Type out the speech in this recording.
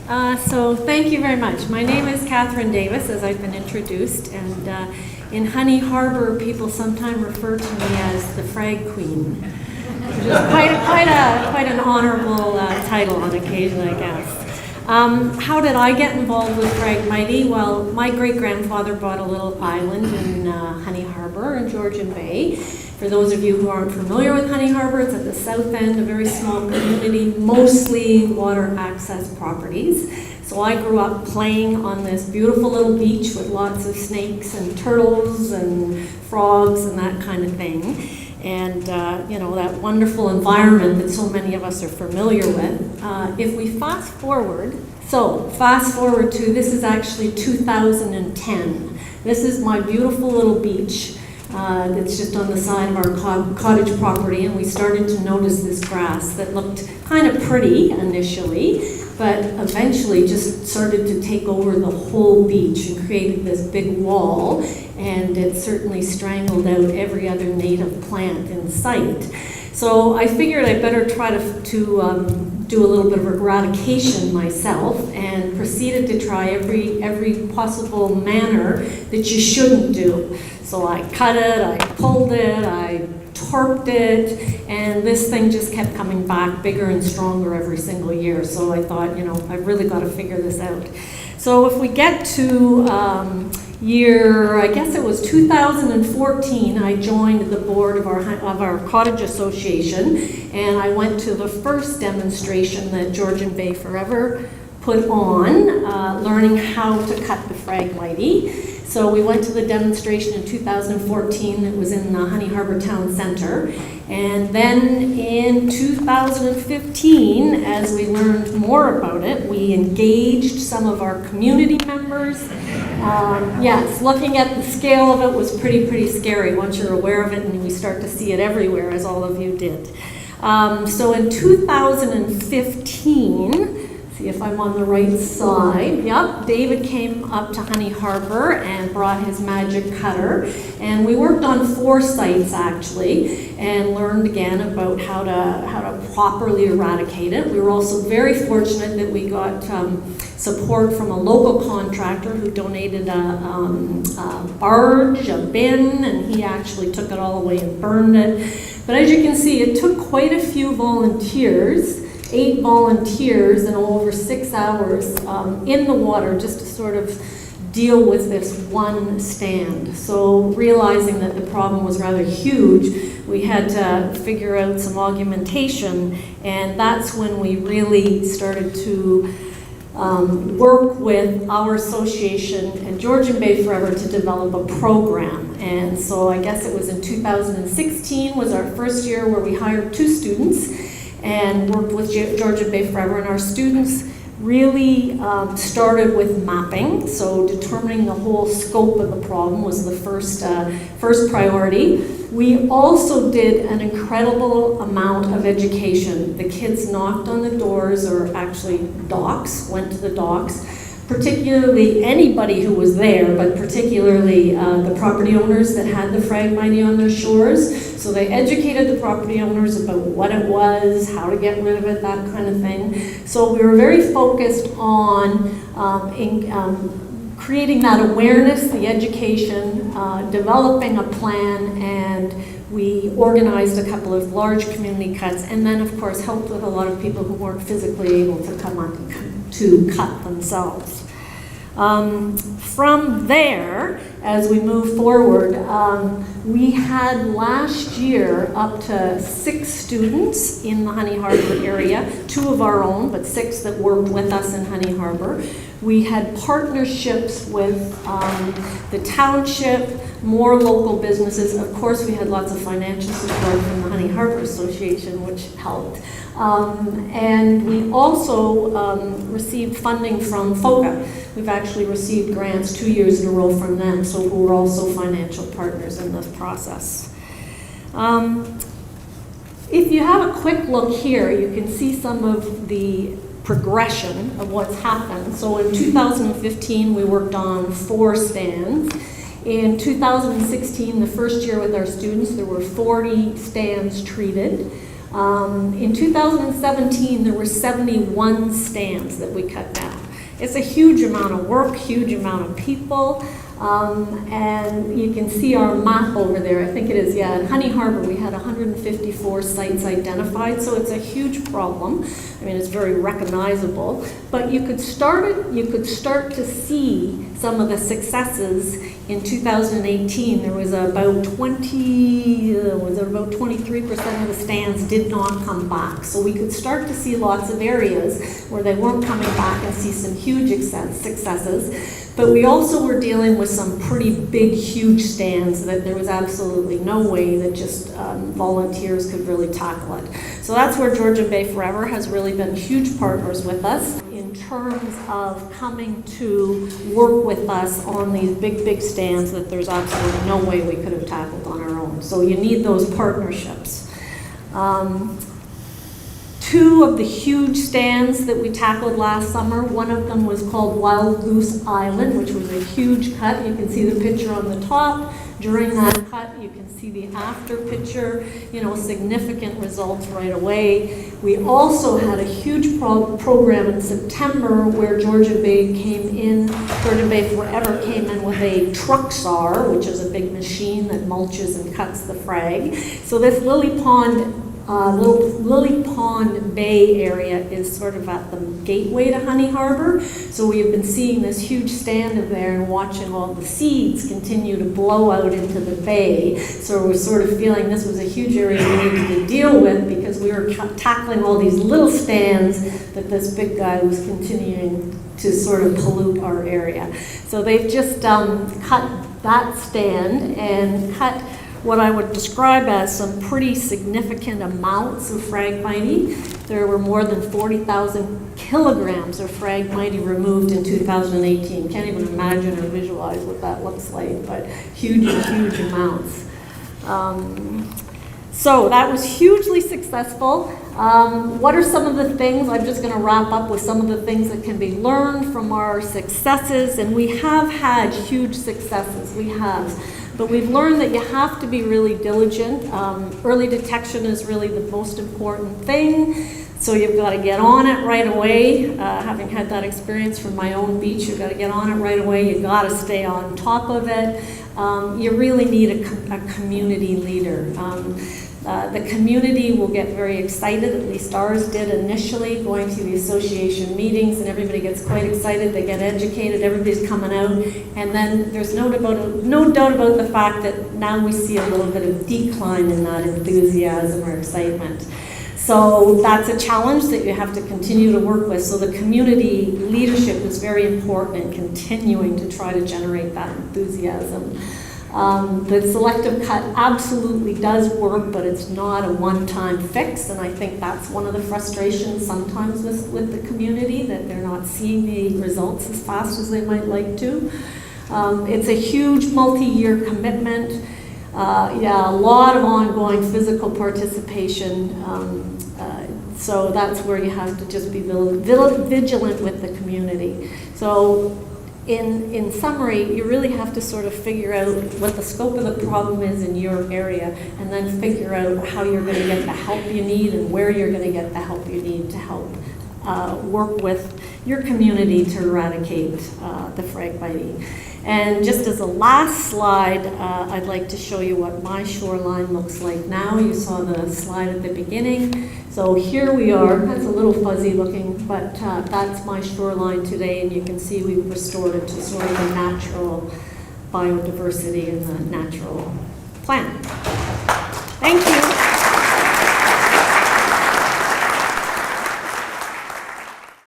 So thank you very much. My name is Kathryn Davis, as I've been introduced, and in Honey Harbour, people sometimes refer to me as the Frag Queen, which is quite an honorable title on occasion, I guess. How did I get involved with Phragmites? Well, my great-grandfather bought a little island in Honey Harbour in Georgian Bay. For those of you who aren't familiar with Honey Harbour, it's at the south end, a very small community, mostly water access properties. So I grew up playing on this beautiful little beach with lots of snakes and turtles and frogs and that kind of thing. And, you know, that wonderful environment that so many of us are familiar with. If we fast forward to, this is actually 2010. This is my beautiful little beach that's just on the side of our cottage property, and we started to notice this grass that looked kind of pretty initially, but eventually just started to take over the whole beach and created this big wall, and it certainly strangled out every other native plant in sight. So I figured I better try to do a little bit of eradication myself, and proceeded to try every possible manner that you shouldn't do. So I cut it, I pulled it, I torped it, and this thing just kept coming back bigger and stronger every single year. So I thought, you know, I've really got to figure this out. So if we get to I guess it was 2014, I joined the board of our cottage association, and I went to the first demonstration that Georgian Bay Forever put on, learning how to cut the Phragmites. So we went to the demonstration in 2014. It was in the Honey Harbour Town Centre. And then in 2015, as we learned more about it, we engaged some of our community members. Yes, looking at the scale of it was pretty scary once you're aware of it and we start to see it everywhere, as all of you did. So in 2015, see if I'm on the right side. Yep, David came up to Honey Harbour and brought his magic cutter, and we worked on 4 sites actually, and learned again about how to properly eradicate it. We were also very fortunate that we got support from a local contractor who donated a barge, a bin, and he actually took it all away and burned it. But as you can see, it took quite a few volunteers. 8 volunteers in over 6 hours in the water just to sort of deal with this one stand. So realizing that the problem was rather huge, we had to figure out some augmentation, and that's when we really started to work with our association and Georgian Bay Forever to develop a program. And so I guess it was in 2016 was our first year where we hired 2 students and worked with Georgian Bay Forever, and our students really started with mapping, so determining the whole scope of the problem was the first priority. We also did an incredible amount of education. The kids knocked on the doors, or actually went to the docks, particularly anybody who was there, but particularly the property owners that had the Phragmites on their shores. So they educated the property owners about what it was, how to get rid of it, that kind of thing. So we were very focused on creating that awareness, the education, developing a plan, and we organized a couple of large community cuts, and then of course helped with a lot of people who weren't physically able to come on to cut themselves. From there, as we move forward, we had last year up to 6 students in the Honey Harbour area, 2 of our own, but 6 that worked with us in Honey Harbour. We had partnerships with the township, more local businesses. Of course, we had lots of financial support from the Honey Harbour Association, which helped. And we also received funding from FOCA. We've actually received grants 2 years in a row from them, so we're also financial partners in this process. If you have a quick look here, you can see some of the progression of what's happened. So in 2015, we worked on 4 stands. In 2016, the first year with our students, there were 40 stands treated. In 2017, there were 71 stands that we cut down. It's a huge amount of work, huge amount of people. And you can see our map over there. I think it is, yeah, in Honey Harbour we had 154 sites identified, so it's a huge problem. I mean, it's very recognizable. But you could start to see some of the successes in 2018. There was about 23% of the stands did not come back. So we could start to see lots of areas where they weren't coming back and see some huge successes. But we also were dealing with some pretty big, huge stands that there was absolutely no way that just volunteers could really tackle it. So that's where Georgian Bay Forever has really been huge partners with us in terms of coming to work with us on these big, big stands that there's absolutely no way we could have tackled on our own. So you need those partnerships. Two of the huge stands that we tackled last summer, one of them was called Wild Goose Island, which was a huge cut. You can see the picture on the top. During that cut, you can see the after picture, significant results right away. We also had a huge program in September where Georgian Bay Forever came in with a truck saw, which is a big machine that mulches and cuts the frag. So this Lily Pond Bay area is sort of at the gateway to Honey Harbour. So we have been seeing this huge stand of there and watching all the seeds continue to blow out into the bay. So we're sort of feeling this was a huge area we needed to deal with because we were tackling all these little stands that this big guy was continuing to sort of pollute our area. So they've just cut that stand and cut what I would describe as some pretty significant amounts of Phragmites. There were more than 40,000 kilograms of Phragmites removed in 2018. Can't even imagine or visualize what that looks like, but huge, huge amounts. So that was hugely successful. What are some of the things? I'm just going to wrap up with some of the things that can be learned from our successes, and we have had huge successes. We have. But we've learned that you have to be really diligent. Early detection is really the most important thing. So you've got to get on it right away. Having had that experience from my own beach, you've got to get on it right away. You've got to stay on top of it. You really need a community leader. The community will get very excited, at least ours did initially, going to the association meetings, and everybody gets quite excited, they get educated, everybody's coming out, and then there's no doubt about the fact that now we see a little bit of decline in that enthusiasm or excitement. So that's a challenge that you have to continue to work with. So the community leadership is very important in continuing to try to generate that enthusiasm. The selective cut absolutely does work, but it's not a one-time fix, and I think that's one of the frustrations sometimes with the community, that they're not seeing the results as fast as they might like to. It's a huge multi-year commitment. A lot of ongoing physical participation. So that's where you have to just be vigilant with the community. So in summary, you really have to sort of figure out what the scope of the problem is in your area, and then figure out how you're going to get the help you need and where you're going to get the help you need to help work with your community to eradicate the Phragmites. And just as a last slide, I'd like to show you what my shoreline looks like now. You saw the slide at the beginning. So here we are. That's a little fuzzy looking, but that's my shoreline today, and you can see we've restored it to sort of the natural biodiversity and the natural plant.